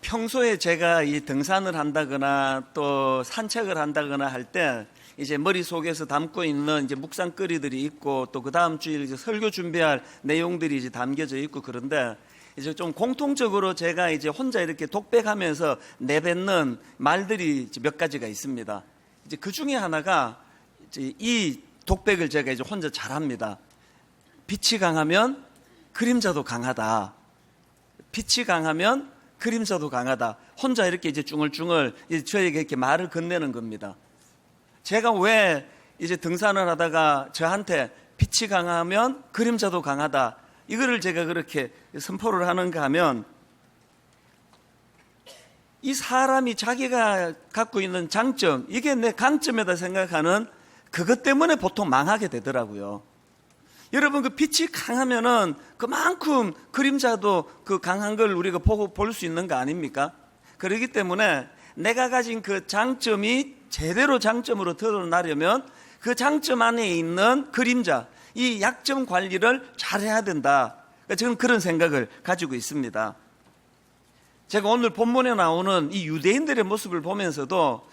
평소에 제가 이 등산을 한다거나 또 산책을 한다거나 할 때 이제 머릿속에서 담고 있는 이제 묵상거리들이 있고 또 그 다음 주일 이제 설교 준비할 내용들이 이제 담겨져 있고 그런데 이제 좀 공통적으로 제가 이제 혼자 이렇게 독백하면서 내뱉는 말들이 이제 몇 가지가 있습니다. 이제 그 중에 하나가 이제 이 독백을 제가 이제 혼자 잘합니다. 빛이 강하면 그림자도 강하다. 빛이 강하면 그림자도 강하다. 혼자 이렇게 이제 중얼중얼 이제 저에게 이렇게 말을 건네는 겁니다. 제가 왜 이제 등산을 하다가 저한테 빛이 강하면 그림자도 강하다. 이거를 제가 그렇게 선포를 하는가 하면 이 사람이 자기가 갖고 있는 장점, 이게 내 강점이다 생각하는 그것 때문에 보통 망하게 되더라고요. 여러분, 그 빛이 강하면은 그만큼 그림자도 그 강한 걸 우리가 보고 볼 수 있는 거 아닙니까? 그렇기 때문에 내가 가진 그 장점이 제대로 장점으로 드러나려면 그 장점 안에 있는 그림자, 이 약점 관리를 잘해야 된다. 저는 그런 생각을 가지고 있습니다. 제가 오늘 본문에 나오는 이 유대인들의 모습을 보면서도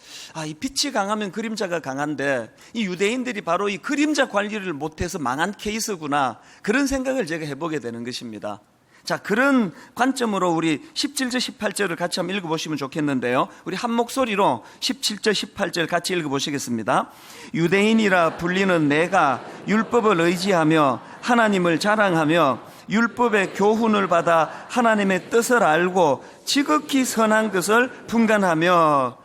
이 빛이 강하면 그림자가 강한데 이 유대인들이 바로 이 그림자 관리를 못해서 망한 케이스구나, 그런 생각을 제가 해보게 되는 것입니다. 자, 그런 관점으로 우리 17절 18절을 같이 한번 읽어보시면 좋겠는데요, 우리 한 목소리로 17절 18절 같이 읽어보시겠습니다. 유대인이라 불리는 내가 율법을 의지하며 하나님을 자랑하며 율법의 교훈을 받아 하나님의 뜻을 알고 지극히 선한 것을 분간하며.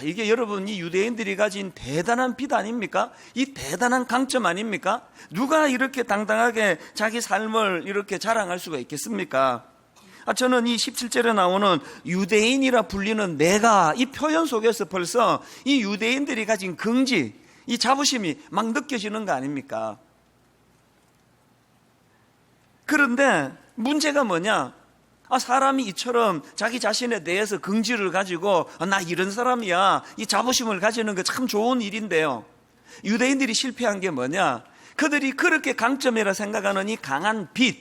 이게 여러분, 이 유대인들이 가진 대단한 빛 아닙니까? 이 대단한 강점 아닙니까? 누가 이렇게 당당하게 자기 삶을 이렇게 자랑할 수가 있겠습니까? 저는 이 17절에 나오는 유대인이라 불리는 내가, 이 표현 속에서 벌써 이 유대인들이 가진 긍지, 이 자부심이 막 느껴지는 거 아닙니까? 그런데 문제가 뭐냐? 사람이 이처럼 자기 자신에 대해서 긍지를 가지고 나 이런 사람이야, 이 자부심을 가지는 거 참 좋은 일인데요, 유대인들이 실패한 게 뭐냐? 그들이 그렇게 강점이라 생각하는 이 강한 빛,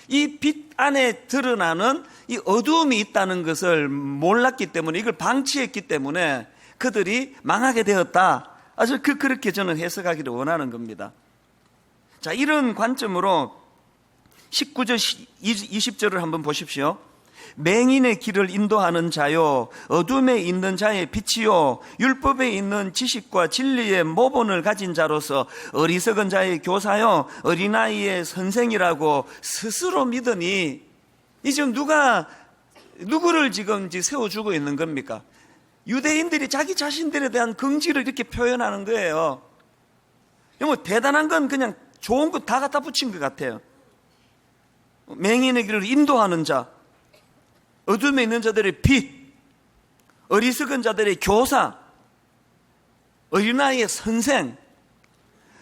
이 빛 안에 드러나는 이 어두움이 있다는 것을 몰랐기 때문에, 이걸 방치했기 때문에 그들이 망하게 되었다. 아주 그렇게 저는 해석하기를 원하는 겁니다. 자, 이런 관점으로 19절 20절을 한번 보십시오. 맹인의 길을 인도하는 자요, 어둠에 있는 자의 빛이요, 율법에 있는 지식과 진리의 모본을 가진 자로서 어리석은 자의 교사요, 어린아이의 선생이라고 스스로 믿으니. 이 지금 누구를 지금 세워주고 있는 겁니까? 유대인들이 자기 자신들에 대한 긍지를 이렇게 표현하는 거예요. 뭐 대단한 건 그냥 좋은 거 다 갖다 붙인 것 같아요. 맹인의 길을 인도하는 자, 어둠에 있는 자들의 빛, 어리석은 자들의 교사, 어린아이의 선생,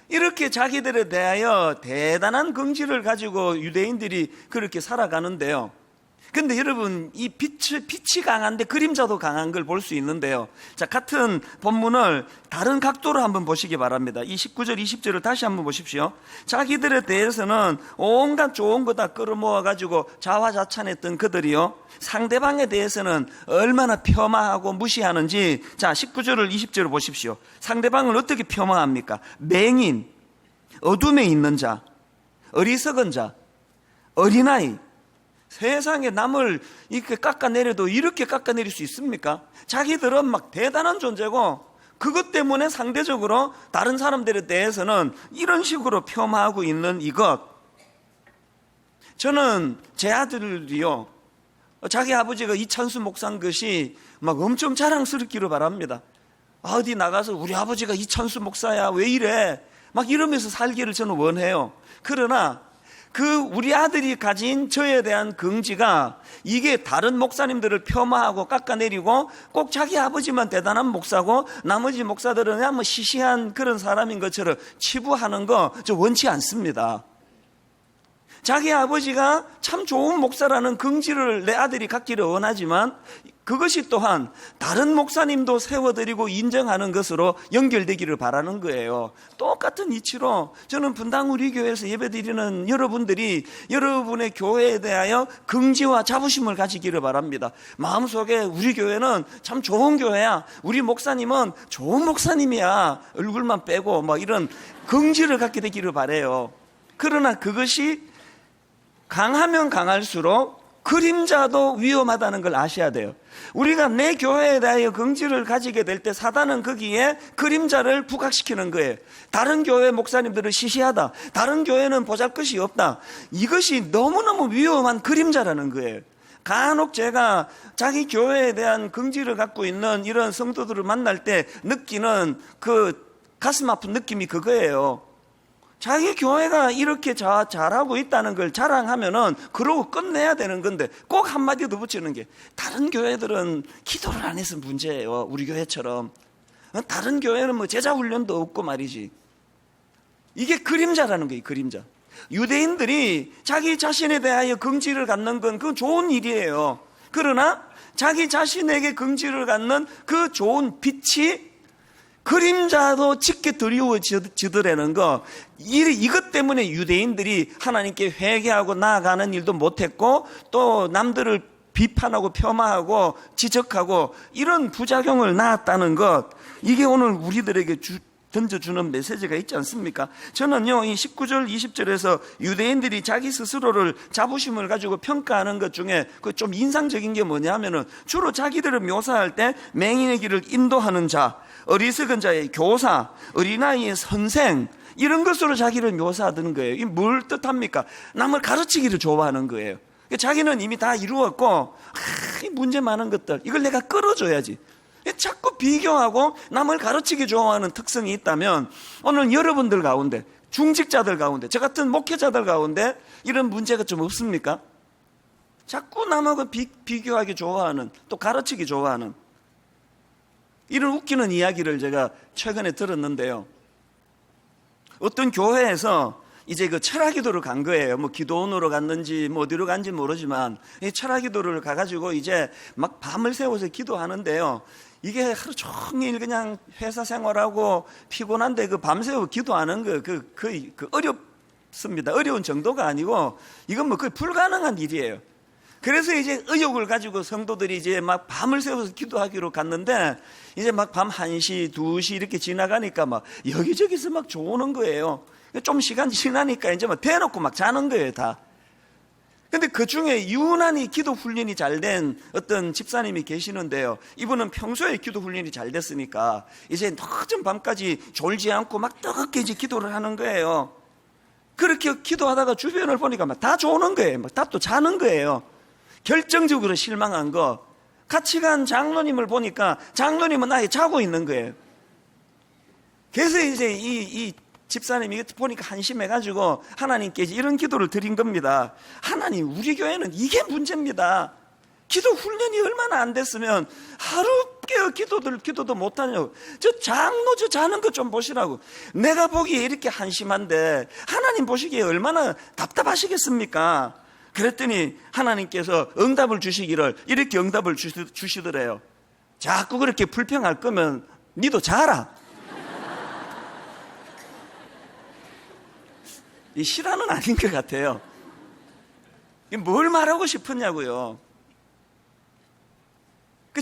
이렇게 자기들에 대하여 대단한 긍지를 가지고 유대인들이 그렇게 살아가는데요. 근데 여러분, 이 빛이 강한데 그림자도 강한 걸 볼 수 있는데요. 자, 같은 본문을 다른 각도로 한번 보시기 바랍니다. 이 19절 20절을 다시 한번 보십시오. 자기들에 대해서는 온갖 좋은 거 다 끌어모아 가지고 자화자찬했던 그들이요, 상대방에 대해서는 얼마나 폄하하고 무시하는지. 자, 19절을 20절을 보십시오. 상대방을 어떻게 폄하합니까? 맹인, 어둠에 있는 자, 어리석은 자, 어린아이. 세상에 남을 이렇게 깎아내려도 이렇게 깎아내릴 수 있습니까? 자기들은 막 대단한 존재고 그것 때문에 상대적으로 다른 사람들에 대해서는 이런 식으로 폄하하고 있는 이것. 저는 제 아들이요, 자기 아버지가 이찬수 목사인 것이 막 엄청 자랑스럽기를 바랍니다. 어디 나가서 우리 아버지가 이찬수 목사야, 왜 이래, 막 이러면서 살기를 저는 원해요. 그러나 우리 아들이 가진 저에 대한 긍지가 이게 다른 목사님들을 폄하하고 깎아내리고 꼭 자기 아버지만 대단한 목사고 나머지 목사들은 그냥 뭐 시시한 그런 사람인 것처럼 치부하는 거 저 원치 않습니다. 자기 아버지가 참 좋은 목사라는 긍지를 내 아들이 갖기를 원하지만 그것이 또한 다른 목사님도 세워드리고 인정하는 것으로 연결되기를 바라는 거예요. 똑같은 이치로 저는 분당 우리 교회에서 예배드리는 여러분들이 여러분의 교회에 대하여 긍지와 자부심을 가지기를 바랍니다. 마음속에 우리 교회는 참 좋은 교회야, 우리 목사님은 좋은 목사님이야, 얼굴만 빼고 뭐 이런 긍지를 갖게 되기를 바라요. 그러나 그것이 강하면 강할수록 그림자도 위험하다는 걸 아셔야 돼요. 우리가 내 교회에 대하여 긍지를 가지게 될 때 사단은 거기에 그림자를 부각시키는 거예요. 다른 교회 목사님들은 시시하다, 다른 교회는 보잘것이 없다, 이것이 너무너무 위험한 그림자라는 거예요. 간혹 제가 자기 교회에 대한 긍지를 갖고 있는 이런 성도들을 만날 때 느끼는 그 가슴 아픈 느낌이 그거예요. 자기 교회가 이렇게 잘하고 있다는 걸 자랑하면은 그러고 끝내야 되는 건데 꼭 한마디 더 붙이는 게, 다른 교회들은 기도를 안 해서 문제예요. 우리 교회처럼. 다른 교회는 뭐 제자 훈련도 없고 말이지. 이게 그림자라는 거예요. 그림자. 유대인들이 자기 자신에 대하여 긍지를 갖는 건 그건 좋은 일이에요. 그러나 자기 자신에게 긍지를 갖는 그 좋은 빛이 그림자도 짙게 드리워지더라는 거, 이것 때문에 유대인들이 하나님께 회개하고 나아가는 일도 못했고 또 남들을 비판하고 폄하하고 지적하고 이런 부작용을 낳았다는 것, 이게 오늘 우리들에게 던져주는 메시지가 있지 않습니까? 저는요, 이 19절 20절에서 유대인들이 자기 스스로를 자부심을 가지고 평가하는 것 중에 그 좀 인상적인 게 뭐냐면은 주로 자기들을 묘사할 때 맹인의 길을 인도하는 자, 어리석은 자의 교사, 어린아이의 선생, 이런 것으로 자기를 묘사하는 거예요. 이게 뭘 뜻합니까? 남을 가르치기를 좋아하는 거예요. 자기는 이미 다 이루었고 이 문제 많은 것들, 이걸 내가 끌어줘야지. 자꾸 비교하고 남을 가르치기 좋아하는 특성이 있다면 오늘 여러분들 가운데, 중직자들 가운데, 저 같은 목회자들 가운데 이런 문제가 좀 없습니까? 자꾸 남하고 비교하기 좋아하는, 또 가르치기 좋아하는 이런 웃기는 이야기를 제가 최근에 들었는데요. 어떤 교회에서 이제 그 철학기도를 간 거예요. 뭐 기도원으로 갔는지 뭐 어디로 간지 모르지만 이 철학기도를 가가지고 이제 막 밤을 새워서 기도하는데요. 이게 하루 종일 그냥 회사 생활하고 피곤한데 그 밤새워 기도하는 거 거의 어렵습니다. 어려운 정도가 아니고 이건 뭐 거의 불가능한 일이에요. 그래서 이제 의욕을 가지고 성도들이 이제 막 밤을 새워서 기도하기로 갔는데 이제 막 밤 1시, 2시 이렇게 지나가니까 막 여기저기서 막 조는 거예요. 좀 시간 지나니까 이제 막 대놓고 막 자는 거예요, 다. 근데 그 중에 유난히 기도 훈련이 잘 된 어떤 집사님이 계시는데요. 이분은 평소에 기도 훈련이 잘 됐으니까 이제 늦은 밤까지 졸지 않고 막 뜨겁게 이제 기도를 하는 거예요. 그렇게 기도하다가 주변을 보니까 막 다 조는 거예요. 막 다 또 자는 거예요. 결정적으로 실망한 거, 같이 간 장로님을 보니까 장로님은 아예 자고 있는 거예요. 그래서 이제 이 집사님이 보니까 한심해가지고 하나님께 이런 기도를 드린 겁니다. 하나님, 우리 교회는 이게 문제입니다. 기도 훈련이 얼마나 안 됐으면 하루 깨어 기도도 못하냐고. 저 장로 저 자는 것 좀 보시라고. 내가 보기에 이렇게 한심한데 하나님 보시기에 얼마나 답답하시겠습니까? 그랬더니 하나님께서 응답을 주시기를 이렇게 응답을 주시더래요. 자꾸 그렇게 불평할 거면 니도 자라. 이 실화는 아닌 것 같아요. 뭘 말하고 싶었냐고요.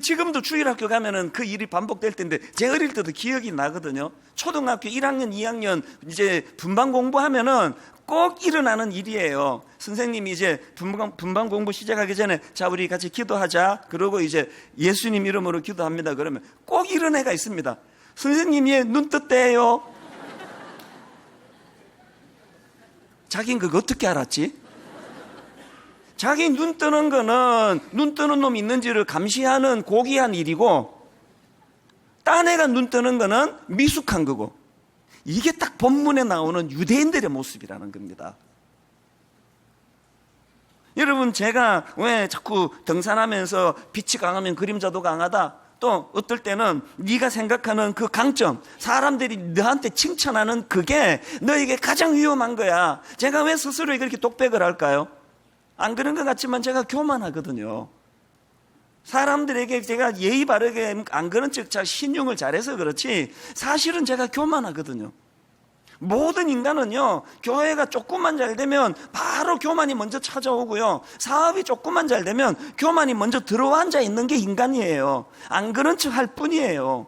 지금도 주일학교 가면은 그 일이 반복될 텐데, 제 어릴 때도 기억이 나거든요. 초등학교 1학년, 2학년 이제 분반 공부하면은 꼭 일어나는 일이에요. 선생님이 이제 분반 공부 시작하기 전에 자, 우리 같이 기도하자. 그러고 이제 예수님 이름으로 기도합니다. 그러면 꼭 이런 애가 있습니다. 선생님이 눈 떴대요. 자긴 그거 어떻게 알았지? 자기 눈 뜨는 거는 눈 뜨는 놈 있는지를 감시하는 고귀한 일이고, 딴 애가 눈 뜨는 거는 미숙한 거고, 이게 딱 본문에 나오는 유대인들의 모습이라는 겁니다. 여러분, 제가 왜 자꾸 등산하면서 빛이 강하면 그림자도 강하다, 또 어떨 때는 네가 생각하는 그 강점, 사람들이 너한테 칭찬하는 그게 너에게 가장 위험한 거야. 제가 왜 스스로에 그렇게 독백을 할까요? 안 그런 것 같지만 제가 교만하거든요. 사람들에게 제가 예의 바르게 안 그런 척 잘 신용을 잘해서 그렇지 사실은 제가 교만하거든요. 모든 인간은요, 교회가 조금만 잘 되면 바로 교만이 먼저 찾아오고요, 사업이 조금만 잘 되면 교만이 먼저 들어앉아 있는 게 인간이에요. 안 그런 척 할 뿐이에요.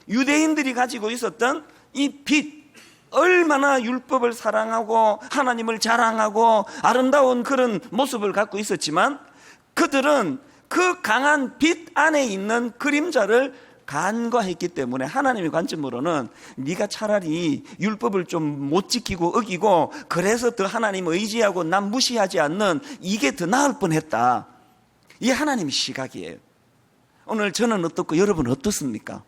유대인들이 가지고 있었던 이 빛, 얼마나 율법을 사랑하고 하나님을 자랑하고 아름다운 그런 모습을 갖고 있었지만 그들은 그 강한 빛 안에 있는 그림자를 간과했기 때문에 하나님의 관점으로는 네가 차라리 율법을 좀 못 지키고 어기고 그래서 더 하나님 의지하고 남 무시하지 않는 이게 더 나을 뻔했다. 이게 하나님의 시각이에요. 오늘 저는 어떻고 여러분은 어떻습니까?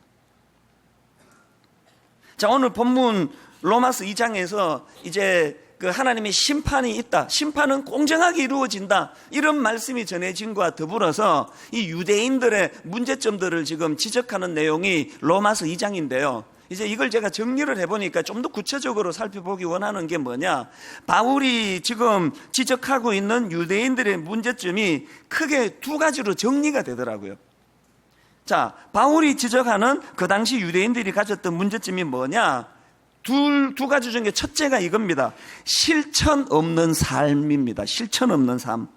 자, 오늘 본문 로마서 2장에서 이제 그 하나님의 심판이 있다, 심판은 공정하게 이루어진다, 이런 말씀이 전해진 것과 더불어서 이 유대인들의 문제점들을 지금 지적하는 내용이 로마서 2장인데요. 이제 이걸 제가 정리를 해보니까 좀 더 구체적으로 살펴보기 원하는 게 뭐냐, 바울이 지금 지적하고 있는 유대인들의 문제점이 크게 두 가지로 정리가 되더라고요. 자, 바울이 지적하는 그 당시 유대인들이 가졌던 문제점이 뭐냐, 두 가지 중에 첫째가 이겁니다. 실천 없는 삶입니다. 실천 없는 삶.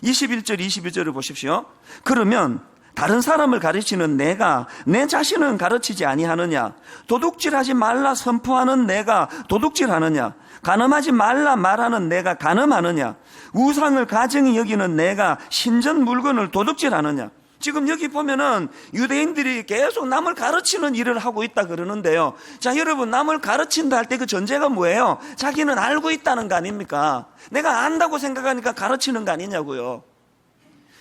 21절 22절을 보십시오. 그러면 다른 사람을 가르치는 내가 내 자신은 가르치지 아니하느냐? 도둑질하지 말라 선포하는 내가 도둑질하느냐? 간음하지 말라 말하는 내가 간음하느냐? 우상을 가증히 여기는 내가 신전 물건을 도둑질하느냐? 지금 여기 보면은 유대인들이 계속 남을 가르치는 일을 하고 있다 그러는데요. 자, 여러분, 남을 가르친다 할 때 그 전제가 뭐예요? 자기는 알고 있다는 거 아닙니까? 내가 안다고 생각하니까 가르치는 거 아니냐고요.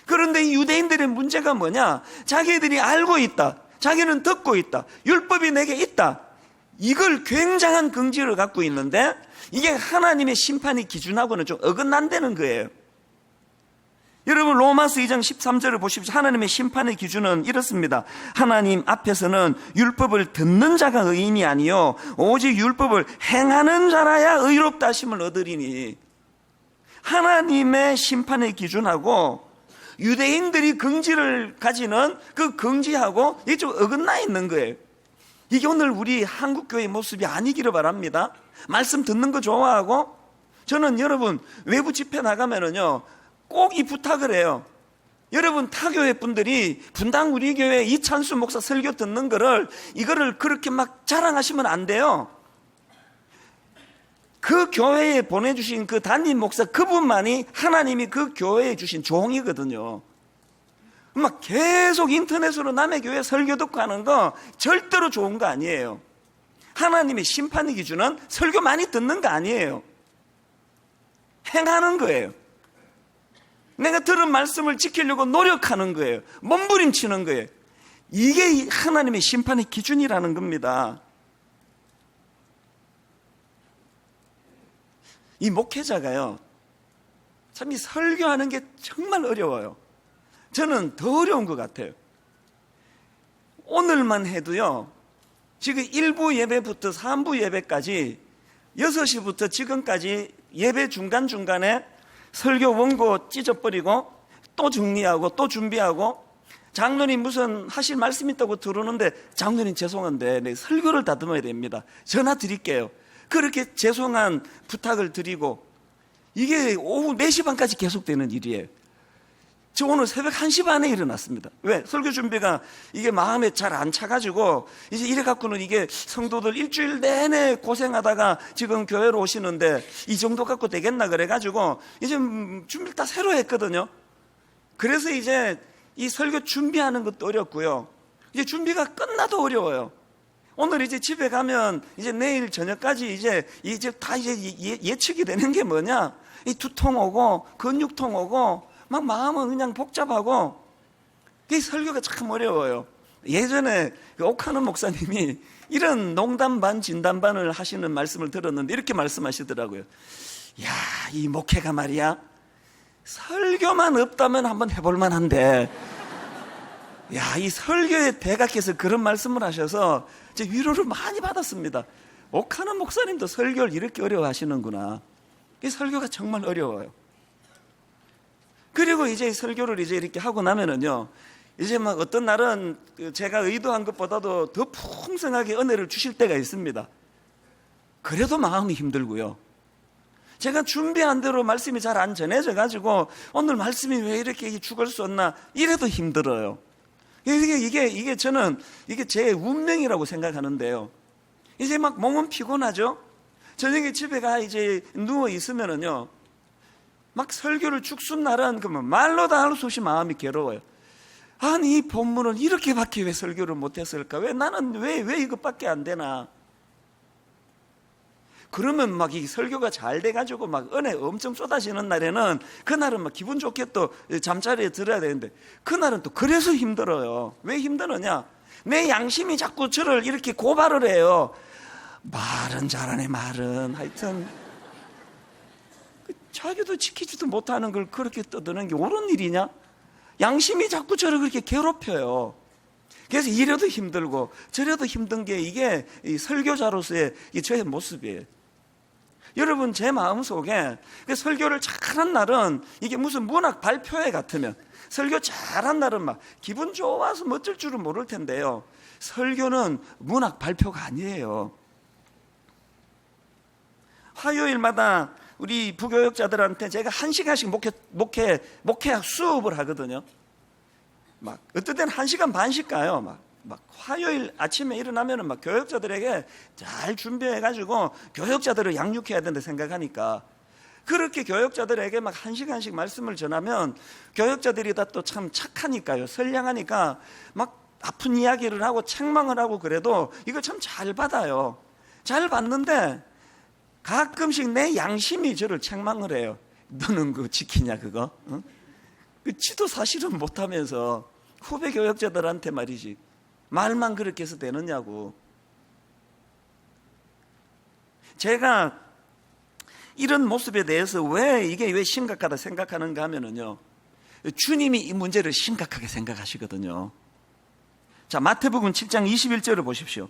그런데 이 유대인들의 문제가 뭐냐? 자기들이 알고 있다, 자기는 듣고 있다, 율법이 내게 있다, 이걸 굉장한 긍지를 갖고 있는데 이게 하나님의 심판의 기준하고는 좀 어긋난다는 거예요. 여러분, 로마서 2장 13절을 보십시오. 하나님의 심판의 기준은 이렇습니다. 하나님 앞에서는 율법을 듣는 자가 의인이 아니요 오직 율법을 행하는 자라야 의롭다 하심을 얻으리니. 하나님의 심판의 기준하고 유대인들이 긍지를 가지는 그 긍지하고 이게 좀 어긋나 있는 거예요. 이게 오늘 우리 한국교회의 모습이 아니기를 바랍니다. 말씀 듣는 거 좋아하고, 저는 여러분 외부 집회 나가면은요 꼭 이 부탁을 해요. 여러분, 타교회 분들이 분당 우리 교회 이찬수 목사 설교 듣는 거를 이거를 그렇게 막 자랑하시면 안 돼요. 그 교회에 보내주신 그 담임 목사 그분만이 하나님이 그 교회에 주신 종이거든요. 막 계속 인터넷으로 남의 교회 설교 듣고 하는 거 절대로 좋은 거 아니에요. 하나님의 심판의 기준은 설교 많이 듣는 거 아니에요. 행하는 거예요. 내가 들은 말씀을 지키려고 노력하는 거예요. 몸부림치는 거예요. 이게 하나님의 심판의 기준이라는 겁니다. 이 목회자가요, 참 이 설교하는 게 정말 어려워요. 저는 더 어려운 것 같아요. 오늘만 해도요, 지금 1부 예배부터 3부 예배까지 6시부터 지금까지 예배 중간중간에 설교 원고 찢어버리고 또 정리하고 또 준비하고, 장로님 무슨 하실 말씀 있다고 들어오는데 장로님 죄송한데 네, 설교를 다듬어야 됩니다. 전화 드릴게요. 그렇게 죄송한 부탁을 드리고, 이게 오후 4시 반까지 계속되는 일이에요. 저 오늘 새벽 1시 반에 일어났습니다. 왜? 설교 준비가 이게 마음에 잘 안 차가지고, 이제 이래갖고는 이게 성도들 일주일 내내 고생하다가 지금 교회로 오시는데 이 정도 갖고 되겠나 그래가지고 이제 준비를 다 새로 했거든요. 그래서 이제 이 설교 준비하는 것도 어렵고요, 이제 준비가 끝나도 어려워요. 오늘 이제 집에 가면 이제 내일 저녁까지 이제 다 예측이 되는 게 뭐냐, 이 두통 오고 근육통 오고 막 마음은 그냥 복잡하고, 이 설교가 참 어려워요. 예전에 옥하는 목사님이 이런 농담 반 진담 반을 하시는 말씀을 들었는데 이렇게 말씀하시더라고요. 야, 이 목회가 말이야, 설교만 없다면 한번 해볼 만한데, 야, 이 설교의 대가께서 그런 말씀을 하셔서 제 위로를 많이 받았습니다. 옥하는 목사님도 설교를 이렇게 어려워하시는구나. 이 설교가 정말 어려워요. 그리고 이제 설교를 이제 이렇게 하고 나면은요, 이제 막 어떤 날은 제가 의도한 것보다도 더 풍성하게 은혜를 주실 때가 있습니다. 그래도 마음이 힘들고요. 제가 준비한 대로 말씀이 잘 안 전해져 가지고 오늘 말씀이 왜 이렇게 죽을 수 없나 이래도 힘들어요. 이게 저는 이게 제 운명이라고 생각하는데요. 이제 막 몸은 피곤하죠. 저녁에 집에 가 이제 누워 있으면은요, 막 설교를 죽순 날은 그러면 말로 다 할 수 없이 마음이 괴로워요. 아니 이 본문은 이렇게밖에 왜 설교를 못했을까? 왜 나는 왜 이것밖에 안 되나? 그러면 막 이 설교가 잘 돼가지고 막 은혜 엄청 쏟아지는 날에는 그날은 막 기분 좋게 또 잠자리에 들어야 되는데 그날은 또 그래서 힘들어요. 왜 힘드느냐? 내 양심이 자꾸 저를 이렇게 고발을 해요. 말은 잘하네, 말은. 하여튼 자기도 지키지도 못하는 걸 그렇게 떠드는 게 옳은 일이냐? 양심이 자꾸 저를 그렇게 괴롭혀요. 그래서 이래도 힘들고 저래도 힘든 게 이게 이 설교자로서의 저의 모습이에요. 여러분, 제 마음속에 설교를 잘한 날은 이게 무슨 문학 발표회 같으면, 설교 잘한 날은 막 기분 좋아서 멋질 줄은 모를 텐데요, 설교는 문학 발표가 아니에요. 화요일마다 우리 부교역자들한테 제가 1시간씩 목회 수업을 하거든요. 막 어떨 때는 1시간 반씩 가요. 막 화요일 아침에 일어나면은 막 교역자들에게 잘 준비해가지고 교역자들을 양육해야 된다 생각하니까, 그렇게 교역자들에게 막 1시간씩 말씀을 전하면 교역자들이 다 또 참 착하니까요, 선량하니까 막 아픈 이야기를 하고 책망을 하고 그래도 이걸 참 잘 받아요. 잘 받는데 가끔씩 내 양심이 저를 책망을 해요. 너는 그거 지키냐 그거? 응? 그 지도 사실은 못하면서 후배 교역자들한테 말이지 말만 그렇게 해서 되느냐고. 제가 이런 모습에 대해서 이게 왜 심각하다 생각하는가 하면은요, 주님이 이 문제를 심각하게 생각하시거든요. 자, 마태복음 7장 21절을 보십시오.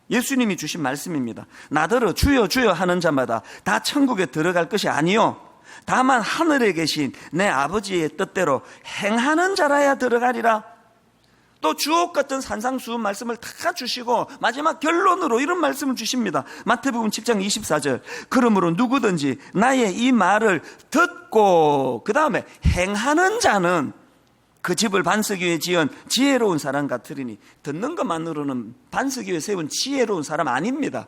예수님이 주신 말씀입니다. 나더러 주여 주여 하는 자마다 다 천국에 들어갈 것이 아니요 다만 하늘에 계신 내 아버지의 뜻대로 행하는 자라야 들어가리라. 또 주옥 같은 산상수훈 말씀을 다 주시고 마지막 결론으로 이런 말씀을 주십니다. 마태복음 7장 24절. 그러므로 누구든지 나의 이 말을 듣고 그 다음에 행하는 자는 그 집을 반석 위에 지은 지혜로운 사람 같으리니. 듣는 것만으로는 반석 위에 세운 지혜로운 사람 아닙니다.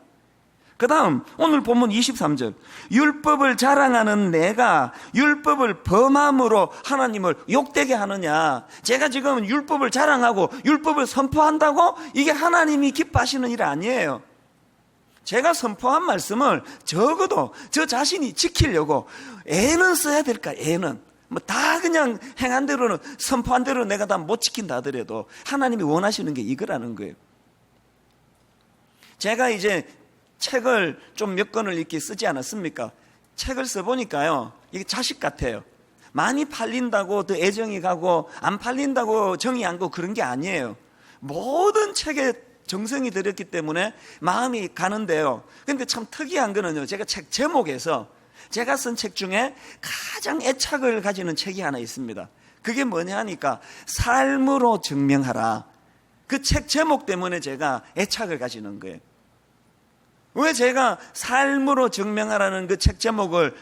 그 다음 오늘 본문 23절. 율법을 자랑하는 내가 율법을 범함으로 하나님을 욕되게 하느냐. 제가 지금 율법을 자랑하고 율법을 선포한다고 이게 하나님이 기뻐하시는 일 아니에요. 제가 선포한 말씀을 적어도 저 자신이 지키려고 애는 써야 될까. 애는 뭐 다 그냥 행한 대로는, 선포한 대로 내가 다 못 지킨다 하더라도 하나님이 원하시는 게 이거라는 거예요. 제가 이제 책을 좀 몇 권을 이렇게 쓰지 않았습니까? 책을 써보니까요, 이게 자식 같아요. 많이 팔린다고 더 애정이 가고 안 팔린다고 정이 안 가고 그런 게 아니에요. 모든 책에 정성이 들었기 때문에 마음이 가는데요. 근데 참 특이한 거는요, 제가 책 제목에서 제가 쓴 책 중에 가장 애착을 가지는 책이 하나 있습니다. 그게 뭐냐 하니까 삶으로 증명하라. 그 책 제목 때문에 제가 애착을 가지는 거예요. 왜 제가 삶으로 증명하라는 그 책 제목을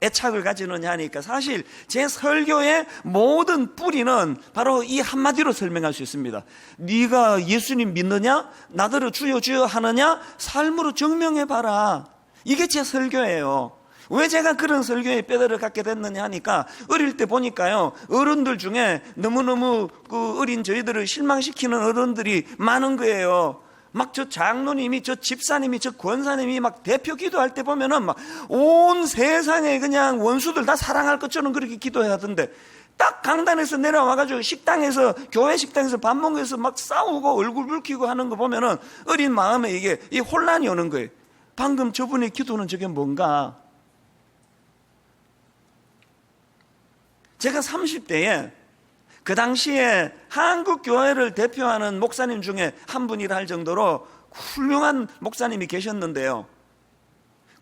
애착을 가지느냐 하니까, 사실 제 설교의 모든 뿌리는 바로 이 한마디로 설명할 수 있습니다. 네가 예수님 믿느냐? 나더러 주여 주여 하느냐? 삶으로 증명해봐라. 이게 제 설교예요. 왜 제가 그런 설교의 뼈대를 갖게 됐느냐 하니까, 어릴 때 보니까요, 어른들 중에 너무너무 그 어린 저희들을 실망시키는 어른들이 많은 거예요. 막 저 장로님이, 저 집사님이, 저 권사님이 막 대표 기도할 때 보면은 막 온 세상에 그냥 원수들 다 사랑할 것처럼 그렇게 기도해야 하던데, 딱 강단에서 내려와가지고 식당에서, 교회 식당에서 밥 먹으면서 막 싸우고 얼굴 붉히고 하는 거 보면은 어린 마음에 이게 이 혼란이 오는 거예요. 방금 저분의 기도는 저게 뭔가. 제가 30대에 그 당시에 한국 교회를 대표하는 목사님 중에 한 분이라 할 정도로 훌륭한 목사님이 계셨는데요,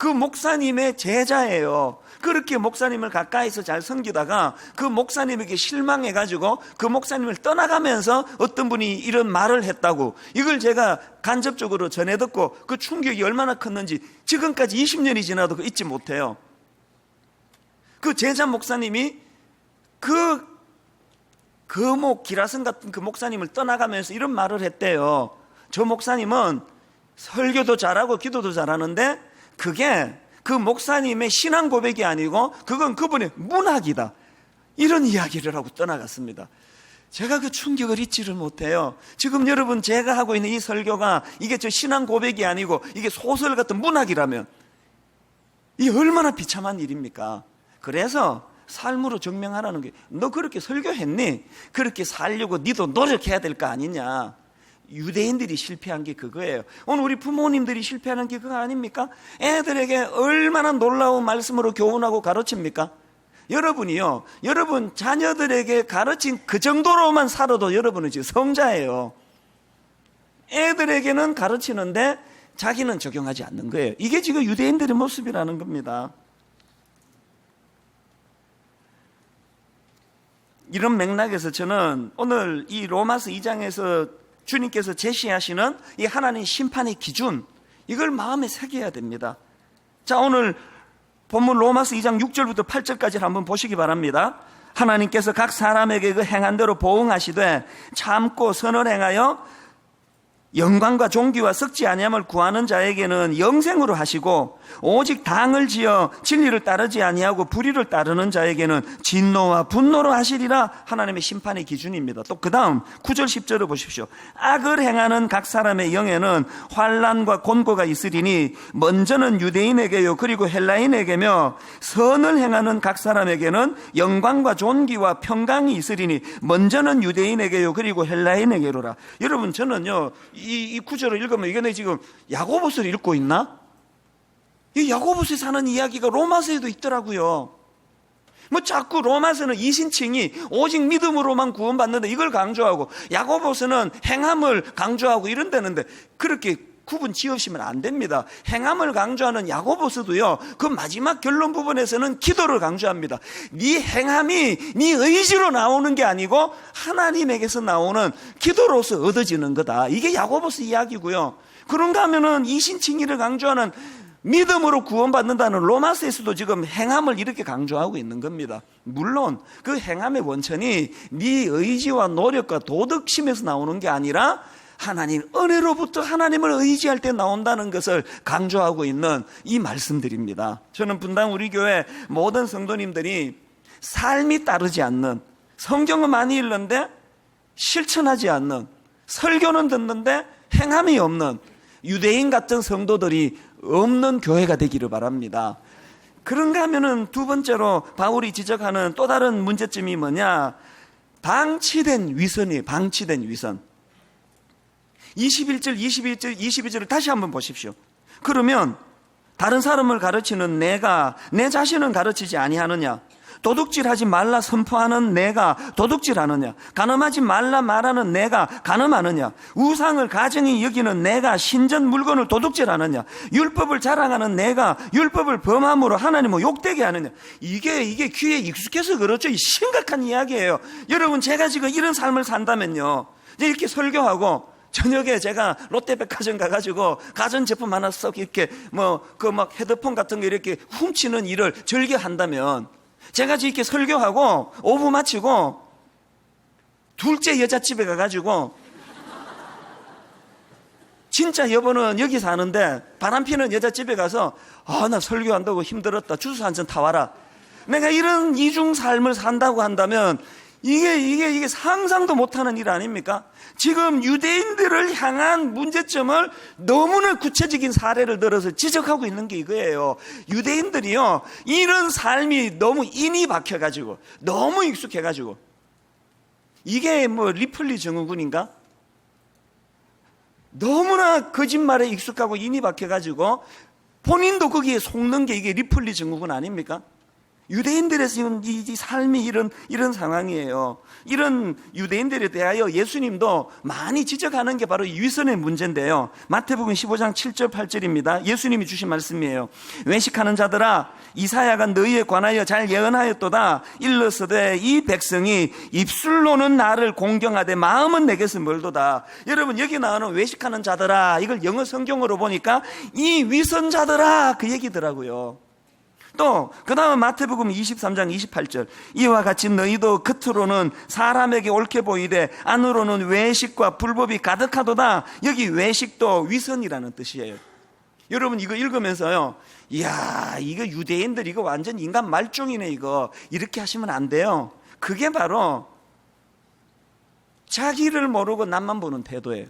그 목사님의 제자예요. 그렇게 목사님을 가까이서 잘 섬기다가 그 목사님에게 실망해가지고 그 목사님을 떠나가면서 어떤 분이 이런 말을 했다고, 이걸 제가 간접적으로 전해 듣고 그 충격이 얼마나 컸는지 지금까지 20년이 지나도 잊지 못해요. 그 제자 목사님이 그 거목 기라성 같은 그 목사님을 떠나가면서 이런 말을 했대요. 저 목사님은 설교도 잘하고 기도도 잘하는데 그게 그 목사님의 신앙 고백이 아니고 그건 그분의 문학이다, 이런 이야기를 하고 떠나갔습니다. 제가 그 충격을 잊지를 못해요. 지금 여러분 제가 하고 있는 이 설교가 이게 저 신앙 고백이 아니고 이게 소설 같은 문학이라면 이게 얼마나 비참한 일입니까? 그래서 삶으로 증명하라는 게, 너 그렇게 설교했니? 그렇게 살려고 니도 노력해야 될 거 아니냐. 유대인들이 실패한 게 그거예요. 오늘 우리 부모님들이 실패하는 게 그거 아닙니까? 애들에게 얼마나 놀라운 말씀으로 교훈하고 가르칩니까? 여러분이요, 여러분 자녀들에게 가르친 그 정도로만 살아도 여러분은 지금 성자예요. 애들에게는 가르치는데 자기는 적용하지 않는 거예요. 이게 지금 유대인들의 모습이라는 겁니다. 이런 맥락에서 저는 오늘 이 로마서 2장에서 주님께서 제시하시는 이 하나님 심판의 기준, 이걸 마음에 새겨야 됩니다. 자, 오늘 본문 로마서 2장 6절부터 8절까지를 한번 보시기 바랍니다. 하나님께서 각 사람에게 그 행한 대로 보응하시되 참고 선을 행하여 영광과 존귀와 썩지 아니함을 구하는 자에게는 영생으로 하시고, 오직 당을 지어 진리를 따르지 아니하고 불의를 따르는 자에게는 진노와 분노로 하시리라. 하나님의 심판의 기준입니다. 또 그 다음 9절 10절을 보십시오. 악을 행하는 각 사람의 영에는 환난과 곤고가 있으리니 먼저는 유대인에게요 그리고 헬라인에게며, 선을 행하는 각 사람에게는 영광과 존귀와 평강이 있으리니 먼저는 유대인에게요 그리고 헬라인에게로라. 여러분, 저는요 이 구절을 읽으면 이게 내 지금 야고보서를 읽고 있나? 이 야고보서에 사는 이야기가 로마서에도 있더라고요. 뭐 자꾸 로마서는 이신칭이 오직 믿음으로만 구원받는다 이걸 강조하고, 야고보서는 행함을 강조하고 이런다는데 그렇게 구분 지으시면 안 됩니다. 행함을 강조하는 야고보서도요 그 마지막 결론 부분에서는 기도를 강조합니다. 네 행함이 네 의지로 나오는 게 아니고 하나님에게서 나오는 기도로서 얻어지는 거다. 이게 야고보서 이야기고요. 그런가 하면은 이신칭의를 강조하는 믿음으로 구원받는다는 로마서에서도 지금 행함을 이렇게 강조하고 있는 겁니다. 물론 그 행함의 원천이 네 의지와 노력과 도덕심에서 나오는 게 아니라 하나님 은혜로부터 하나님을 의지할 때 나온다는 것을 강조하고 있는 이 말씀들입니다. 저는 분당 우리 교회 모든 성도님들이 삶이 따르지 않는, 성경은 많이 읽는데 실천하지 않는, 설교는 듣는데 행함이 없는 유대인 같은 성도들이 없는 교회가 되기를 바랍니다. 그런가 하면은 두 번째로 바울이 지적하는 또 다른 문제점이 뭐냐? 방치된 위선이에요. 방치된 위선. 21절, 22절을 다시 한번 보십시오. 그러면 다른 사람을 가르치는 내가 내 자신은 가르치지 아니하느냐? 도둑질하지 말라 선포하는 내가 도둑질하느냐? 간음하지 말라 말하는 내가 간음하느냐? 우상을 가증히 여기는 내가 신전 물건을 도둑질하느냐? 율법을 자랑하는 내가 율법을 범함으로 하나님을 욕되게 하느냐? 이게 귀에 익숙해서 그렇죠. 심각한 이야기예요. 여러분, 제가 지금 이런 삶을 산다면요, 이렇게 설교하고 저녁에 제가 롯데백화점 가가지고 가전제품 하나 썩 이렇게 막 헤드폰 같은 거 이렇게 훔치는 일을 즐겨한다면, 제가 이렇게 설교하고 오후 마치고 둘째 여자 집에 가가지고 진짜 여보는 여기 사는데 바람피는 여자 집에 가서 나 설교한다고 힘들었다, 주스 한 잔 타와라, 내가 이런 이중 삶을 산다고 한다면 이게 상상도 못하는 일 아닙니까? 지금 유대인들을 향한 문제점을 너무나 구체적인 사례를 들어서 지적하고 있는 게 이거예요. 유대인들이요, 이런 삶이 너무 인이 박혀가지고 너무 익숙해가지고, 이게 리플리 증후군인가? 너무나 거짓말에 익숙하고 인이 박혀가지고 본인도 거기에 속는 게 이게 리플리 증후군 아닙니까? 유대인들의 지금 이 삶이 이런 상황이에요. 이런 유대인들에 대하여 예수님도 많이 지적하는 게 바로 위선의 문제인데요. 마태복음 15장 7절 8절입니다. 예수님이 주신 말씀이에요. 외식하는 자들아, 이사야가 너희에 관하여 잘 예언하였도다. 일러서되 이 백성이 입술로는 나를 공경하되 마음은 내게서 멀도다. 여러분, 여기 나오는 외식하는 자들아, 이걸 영어 성경으로 보니까 이 위선자들아, 그 얘기더라고요. 또 그 다음 마태복음 23장 28절, 이와 같이 너희도 겉으로는 사람에게 옳게 보이되 안으로는 외식과 불법이 가득하도다. 여기 외식도 위선이라는 뜻이에요. 여러분, 이거 읽으면서요, 이야, 이거 유대인들 이거 완전 인간 말종이네, 이거 이렇게 하시면 안 돼요. 그게 바로 자기를 모르고 남만 보는 태도예요.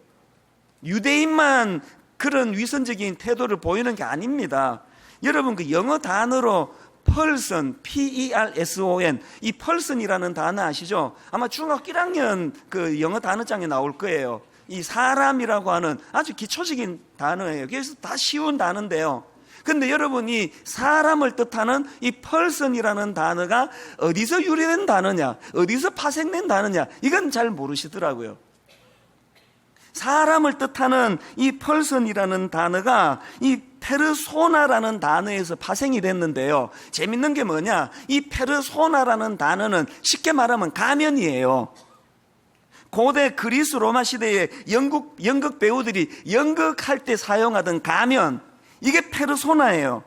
유대인만 그런 위선적인 태도를 보이는 게 아닙니다. 여러분, 그 영어 단어로 person, P-E-R-S-O-N, 이 person이라는 단어 아시죠? 아마 중학교 1학년 그 영어 단어장에 나올 거예요. 이 사람이라고 하는 아주 기초적인 단어예요. 그래서 다 쉬운 단어인데요. 근데 여러분이 사람을 뜻하는 이 person이라는 단어가 어디서 유래된 단어냐, 어디서 파생된 단어냐, 이건 잘 모르시더라고요. 사람을 뜻하는 이 person이라는 단어가 이 페르소나라는 단어에서 파생이 됐는데요. 재밌는 게 뭐냐, 이 페르소나라는 단어는 쉽게 말하면 가면이에요. 고대 그리스 로마 시대에 연극 배우들이 연극할 때 사용하던 가면, 이게 페르소나예요.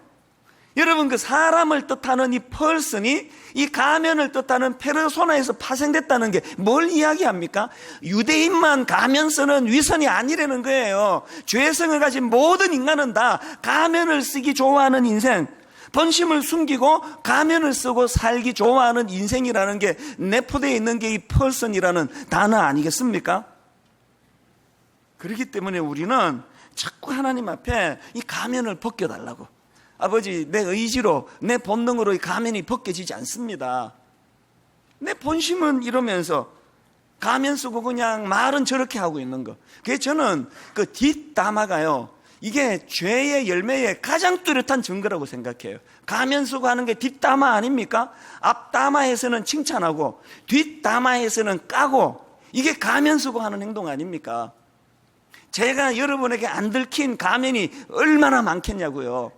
여러분, 그 사람을 뜻하는 이 person이 이 가면을 뜻하는 페르소나에서 파생됐다는 게 뭘 이야기합니까? 유대인만 가면 쓰는 위선이 아니라는 거예요. 죄성을 가진 모든 인간은 다 가면을 쓰기 좋아하는 인생, 본심을 숨기고 가면을 쓰고 살기 좋아하는 인생이라는 게 내포되어 있는 게 이 person이라는 단어 아니겠습니까? 그렇기 때문에 우리는 자꾸 하나님 앞에 이 가면을 벗겨달라고, 아버지, 내 의지로, 내 본능으로 이 가면이 벗겨지지 않습니다. 내 본심은 이러면서 가면 쓰고 그냥 말은 저렇게 하고 있는 거. 그래서 저는 그 뒷담화가요, 이게 죄의 열매의 가장 뚜렷한 증거라고 생각해요. 가면 쓰고 하는 게 뒷담화 아닙니까? 앞담화에서는 칭찬하고 뒷담화에서는 까고, 이게 가면 쓰고 하는 행동 아닙니까? 제가 여러분에게 안 들킨 가면이 얼마나 많겠냐고요.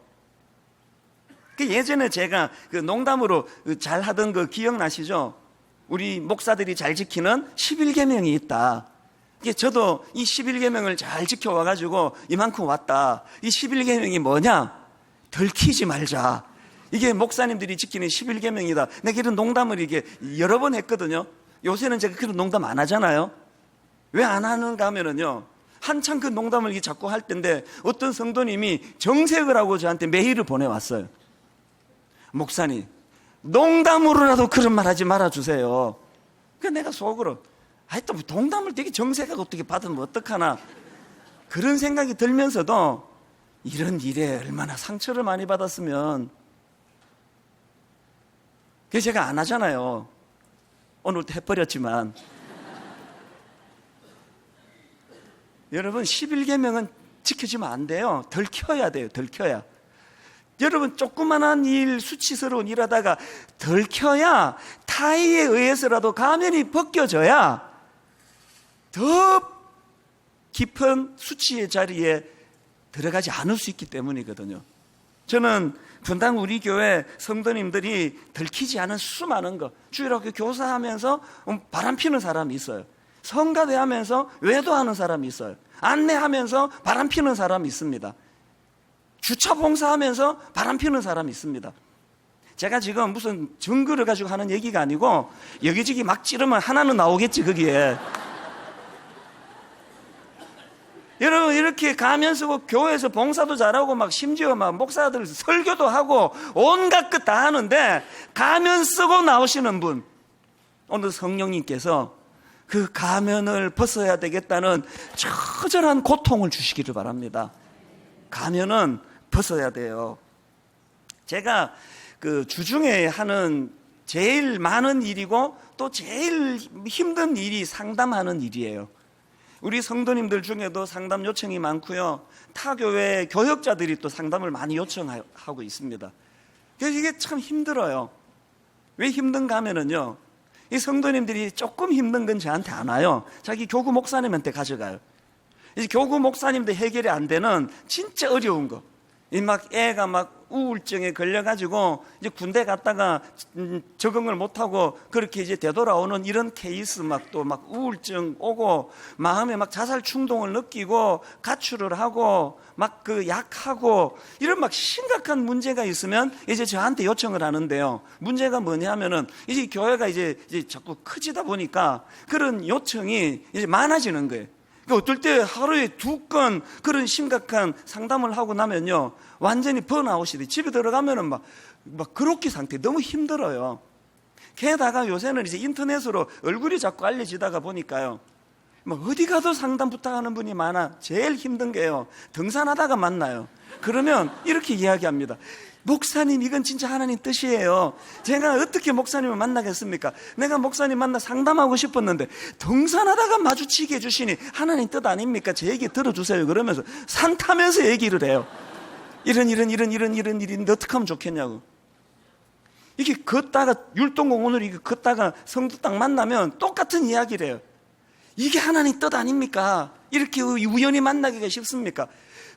예전에 제가 그 농담으로 잘 하던 거 기억나시죠? 우리 목사들이 잘 지키는 11계명이 있다. 저도 이 11계명을 잘 지켜와가지고 이만큼 왔다. 이 11계명이 뭐냐? 들키지 말자. 이게 목사님들이 지키는 11계명이다. 내가 이런 농담을 이게 여러 번 했거든요. 요새는 제가 그런 농담 안 하잖아요. 왜 안 하는가 하면은요, 한참 그 농담을 자꾸 할 텐데 어떤 성도님이 정색을 하고 저한테 메일을 보내왔어요. 목사님, 농담으로라도 그런 말 하지 말아주세요. 그래서 내가 속으로, 또 농담을 되게 정색하고 어떻게 받으면 어떡하나, 그런 생각이 들면서도 이런 일에 얼마나 상처를 많이 받았으면. 그래서 제가 안 하잖아요. 오늘도 해버렸지만. 여러분, 11계명은 지켜지면 안 돼요. 들켜야 돼요. 들켜야. 여러분, 조그만한 일, 수치스러운 일 하다가 들켜야, 타의에 의해서라도 가면이 벗겨져야 더 깊은 수치의 자리에 들어가지 않을 수 있기 때문이거든요. 저는 분당 우리 교회 성도님들이 들키지 않은 수많은 거, 주일학교 교사하면서 바람 피는 사람이 있어요. 성가대하면서 외도하는 사람이 있어요. 안내하면서 바람 피는 사람이 있습니다. 주차 봉사하면서 바람 피는 사람이 있습니다. 제가 지금 무슨 증거를 가지고 하는 얘기가 아니고, 여기저기 막 찌르면 하나는 나오겠지, 거기에. 여러분, 이렇게 가면 쓰고 교회에서 봉사도 잘하고 막 심지어 막 목사들 설교도 하고 온갖 것 다 하는데, 가면 쓰고 나오시는 분, 오늘 성령님께서 그 가면을 벗어야 되겠다는 처절한 고통을 주시기를 바랍니다. 가면은 벗어야 돼요. 제가 그 주중에 하는 제일 많은 일이고 또 제일 힘든 일이 상담하는 일이에요. 우리 성도님들 중에도 상담 요청이 많고요. 타 교회 교역자들이 또 상담을 많이 요청하고 있습니다. 그래서 이게 참 힘들어요. 왜 힘든가 하면은요, 이 성도님들이 조금 힘든 건 저한테 안 와요. 자기 교구 목사님한테 가져가요. 이 교구 목사님도 해결이 안 되는 진짜 어려운 거. 이 막 애가 막 우울증에 걸려가지고 이제 군대 갔다가 적응을 못하고 그렇게 이제 되돌아오는 이런 케이스, 막 또 막 우울증 오고 마음에 막 자살 충동을 느끼고 가출을 하고 막 그 약하고 이런 막 심각한 문제가 있으면 이제 저한테 요청을 하는데요. 문제가 뭐냐면은 이제 교회가 이제 자꾸 커지다 보니까 그런 요청이 이제 많아지는 거예요. 그러니까 어떨 때 하루에 2건 그런 심각한 상담을 하고 나면요, 완전히 번아웃이 집에 들어가면은 막 그렇게 상태, 너무 힘들어요. 게다가 요새는 이제 인터넷으로 얼굴이 자꾸 알려지다가 보니까요, 뭐 어디 가도 상담 부탁하는 분이 많아. 제일 힘든 게요, 등산하다가 만나요. 그러면 이렇게 이야기합니다. 목사님, 이건 진짜 하나님 뜻이에요. 제가 어떻게 목사님을 만나겠습니까? 내가 목사님 만나 상담하고 싶었는데 등산하다가 마주치게 해주시니 하나님 뜻 아닙니까? 제 얘기 들어주세요. 그러면서 산 타면서 얘기를 해요. 이런 일인데 어떻게 하면 좋겠냐고. 이게 걷다가 율동공원으로 이게 걷다가 성도 딱 만나면 똑같은 이야기를 해요. 이게 하나님 뜻 아닙니까? 이렇게 우연히 만나기가 쉽습니까?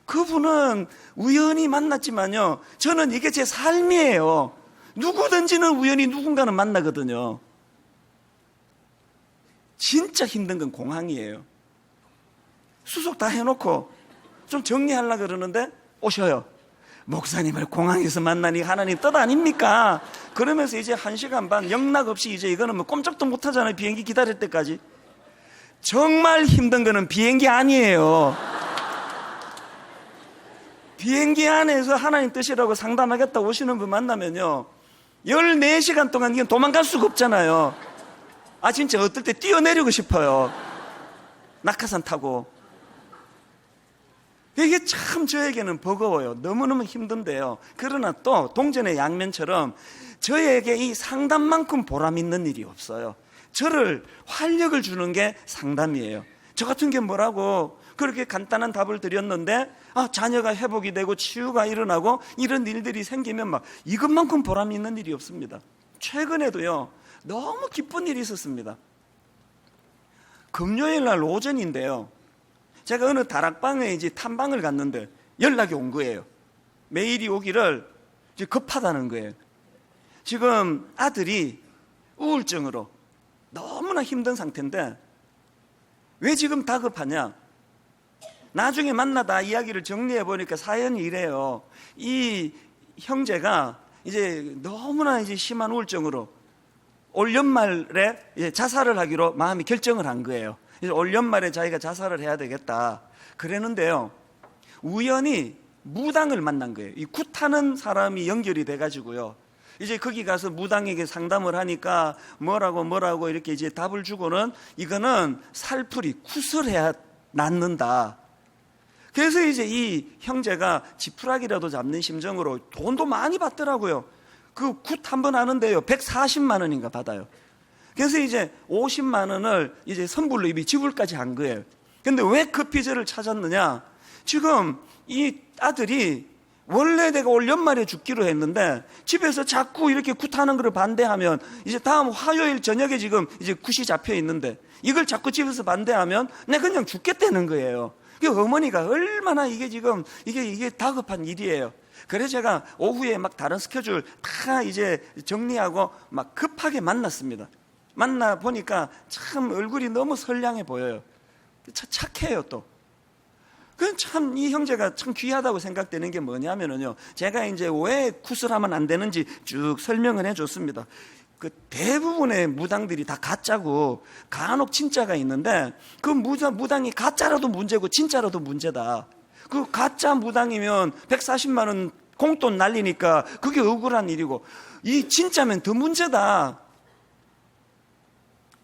그분은 우연히 만났지만요, 저는 이게 제 삶이에요. 누구든지는 우연히 누군가는 만나거든요. 진짜 힘든 건 공항이에요. 수속 다 해놓고 좀 정리하려고 그러는데 오셔요. 목사님을 공항에서 만나니 하나님 뜻 아닙니까? 그러면서 이제 1시간 반 영락 없이 이제 이거는 뭐 꼼짝도 못 하잖아요. 비행기 기다릴 때까지. 정말 힘든 거는 비행기 아니에요. 비행기 안에서 하나님 뜻이라고 상담하겠다 오시는 분 만나면요, 14시간 동안 이건 도망갈 수가 없잖아요. 아, 진짜 어떨 때 뛰어내리고 싶어요. 낙하산 타고. 이게 참 저에게는 버거워요. 너무너무 힘든데요. 그러나 또 동전의 양면처럼 저에게 이 상담만큼 보람 있는 일이 없어요. 저를 활력을 주는 게 상담이에요. 저 같은 게 뭐라고 그렇게 간단한 답을 드렸는데, 자녀가 회복이 되고 치유가 일어나고 이런 일들이 생기면 막 이것만큼 보람 있는 일이 없습니다. 최근에도요, 너무 기쁜 일이 있었습니다. 금요일 날 오전인데요, 제가 어느 다락방에 이제 탐방을 갔는데 연락이 온 거예요. 메일이 오기를 이제 급하다는 거예요. 지금 아들이 우울증으로 너무나 힘든 상태인데 왜 지금 다급하냐? 나중에 만나다 이야기를 정리해 보니까 사연이 이래요. 이 형제가 이제 너무나 이제 심한 우울증으로 올 연말에 이제 자살을 하기로 마음이 결정을 한 거예요. 이제 올 연말에 자기가 자살을 해야 되겠다. 그랬는데요, 우연히 무당을 만난 거예요. 이 굿하는 사람이 연결이 돼가지고요, 이제 거기 가서 무당에게 상담을 하니까 뭐라고 이렇게 이제 답을 주고는 이거는 살풀이 굿을 해야 낫는다. 그래서 이제 이 형제가 지푸라기라도 잡는 심정으로 돈도 많이 받더라고요. 그 굿 한 번 하는데요, 140만 원인가 받아요. 그래서 이제 50만 원을 이제 선불로 이미 지불까지 한 거예요. 근데 왜 급히 저를 찾았느냐? 지금 이 아들이 원래 내가 올 연말에 죽기로 했는데 집에서 자꾸 이렇게 굿하는 걸 반대하면 이제 다음 화요일 저녁에 지금 이제 굿이 잡혀 있는데 이걸 자꾸 집에서 반대하면 내가 그냥 죽겠다는 거예요. 어머니가 얼마나 이게 지금 이게 다급한 일이에요. 그래서 제가 오후에 막 다른 스케줄 다 이제 정리하고 막 급하게 만났습니다. 만나 보니까 참 얼굴이 너무 선량해 보여요. 착해요 또. 참 이 형제가 참 귀하다고 생각되는 게 뭐냐면요, 제가 이제 왜 굿을 하면 안 되는지 쭉 설명을 해줬습니다. 그 대부분의 무당들이 다 가짜고 간혹 진짜가 있는데 그 무당이 가짜라도 문제고 진짜라도 문제다. 그 가짜 무당이면 140만 원 공돈 날리니까 그게 억울한 일이고, 이 진짜면 더 문제다.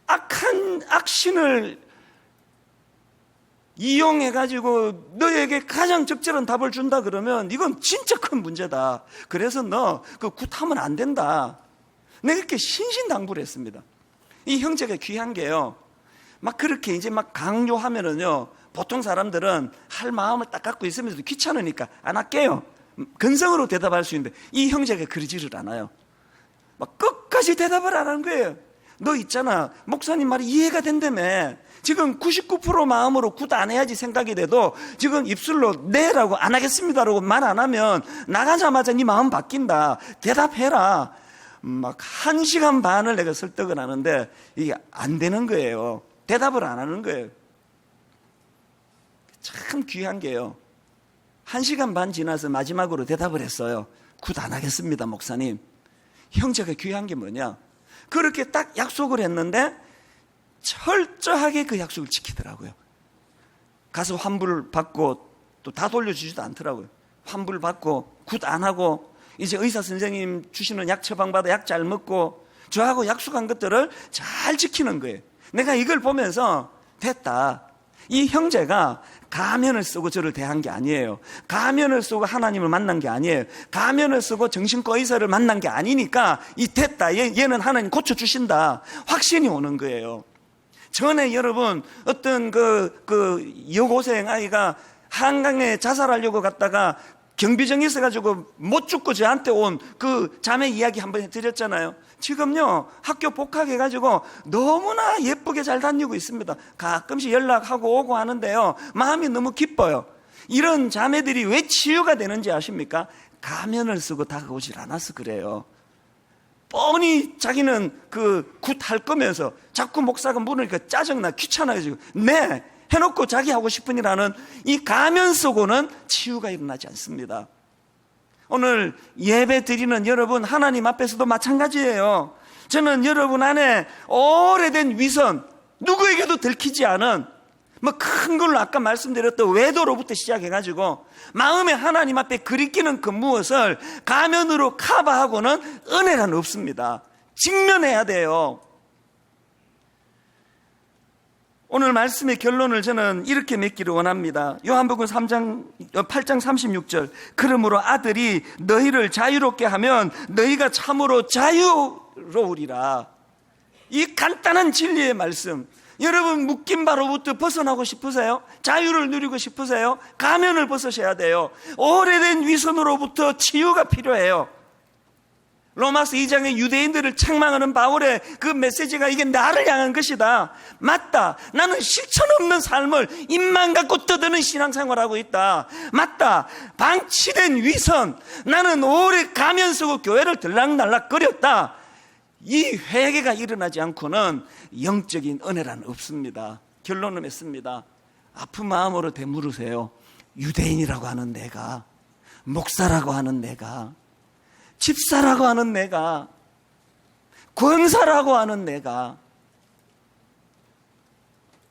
악한 악신을 이용해가지고 너에게 가장 적절한 답을 준다 그러면 이건 진짜 큰 문제다. 그래서 너 그 굿하면 안 된다. 내가 이렇게 신신당부를 했습니다. 이 형제가 귀한 게요, 막 그렇게 이제 막 강요하면은요, 보통 사람들은 할 마음을 딱 갖고 있으면서도 귀찮으니까 안 할게요. 근성으로 대답할 수 있는데 이 형제가 그러지를 않아요. 막 끝까지 대답을 안 한 거예요. 너 있잖아, 목사님 말이 이해가 된다며. 지금 99% 마음으로 굿 안 해야지 생각이 돼도 지금 입술로 네라고 안 하겠습니다라고 말 안 하면 나가자마자 네 마음 바뀐다. 대답해라. 막 1시간 반을 내가 설득을 하는데 이게 안 되는 거예요. 대답을 안 하는 거예요. 참 귀한 게요. 1시간 반 지나서 마지막으로 대답을 했어요. 굿 안 하겠습니다, 목사님. 형제가 귀한 게 뭐냐? 그렇게 딱 약속을 했는데 철저하게 그 약속을 지키더라고요. 가서 환불 받고 또 다 돌려주지도 않더라고요. 환불 받고 굿 안 하고 이제 의사 선생님 주시는 약 처방받아 약 잘 먹고 저하고 약속한 것들을 잘 지키는 거예요. 내가 이걸 보면서 됐다. 이 형제가 가면을 쓰고 저를 대한 게 아니에요. 가면을 쓰고 하나님을 만난 게 아니에요. 가면을 쓰고 정신과 의사를 만난 게 아니니까 이 됐다. 얘는 하나님 고쳐주신다. 확신이 오는 거예요. 전에 여러분 어떤 그 여고생 아이가 한강에 자살하려고 갔다가 경비정이 있어가지고 못 죽고 저한테 온 그 자매 이야기 한번 해드렸잖아요. 지금요 학교 복학해가지고 너무나 예쁘게 잘 다니고 있습니다. 가끔씩 연락하고 오고 하는데요 마음이 너무 기뻐요. 이런 자매들이 왜 치유가 되는지 아십니까? 가면을 쓰고 다가오질 않아서 그래요. 뻔히 자기는 그 굿할 거면서 자꾸 목사가 물으니까 짜증나 귀찮아가지고 네 해놓고 자기 하고 싶은 일 하는 이 가면 속으로는 치유가 일어나지 않습니다. 오늘 예배 드리는 여러분 하나님 앞에서도 마찬가지예요. 저는 여러분 안에 오래된 위선, 누구에게도 들키지 않은 뭐 큰 걸로 아까 말씀드렸던 외도로부터 시작해가지고 마음에 하나님 앞에 그리끼는 그 무엇을 가면으로 커버하고는 은혜란 없습니다. 직면해야 돼요. 오늘 말씀의 결론을 저는 이렇게 맺기를 원합니다. 요한복음 8장 36절. 그러므로 아들이 너희를 자유롭게 하면 너희가 참으로 자유로우리라. 이 간단한 진리의 말씀, 여러분 묶인 바로부터 벗어나고 싶으세요? 자유를 누리고 싶으세요? 가면을 벗으셔야 돼요. 오래된 위선으로부터 치유가 필요해요. 로마서 2장의 유대인들을 책망하는 바울의 그 메시지가 이게 나를 향한 것이다. 맞다. 나는 실천 없는 삶을 입만 갖고 떠드는 신앙생활하고 있다. 맞다. 방치된 위선. 나는 오래 가면 쓰고 교회를 들락날락 거렸다. 이 회개가 일어나지 않고는 영적인 은혜란 없습니다. 결론을 맺습니다. 아픈 마음으로 되물으세요. 유대인이라고 하는 내가, 목사라고 하는 내가, 집사라고 하는 내가, 권사라고 하는 내가,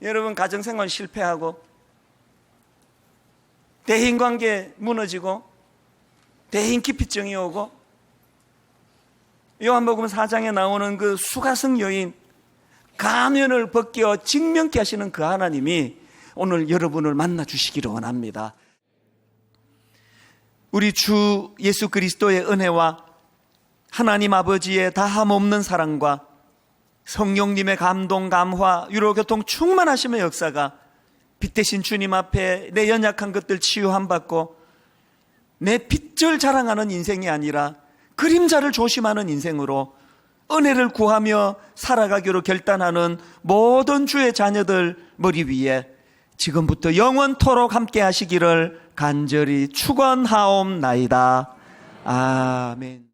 여러분 가정생활 실패하고 대인관계 무너지고 대인기피증이 오고 요한복음 4장에 나오는 그 수가성 여인 가면을 벗겨 직면케 하시는 그 하나님이 오늘 여러분을 만나 주시기를 원합니다. 우리 주 예수 그리스도의 은혜와 하나님 아버지의 다함없는 사랑과 성령님의 감동, 감화, 유로교통 충만하심의 역사가 빛 대신 주님 앞에 내 연약한 것들 치유함 받고 내 빛을 자랑하는 인생이 아니라 그림자를 조심하는 인생으로 은혜를 구하며 살아가기로 결단하는 모든 주의 자녀들 머리 위에 지금부터 영원토록 함께 하시기를 간절히 축원하옵나이다. 아멘.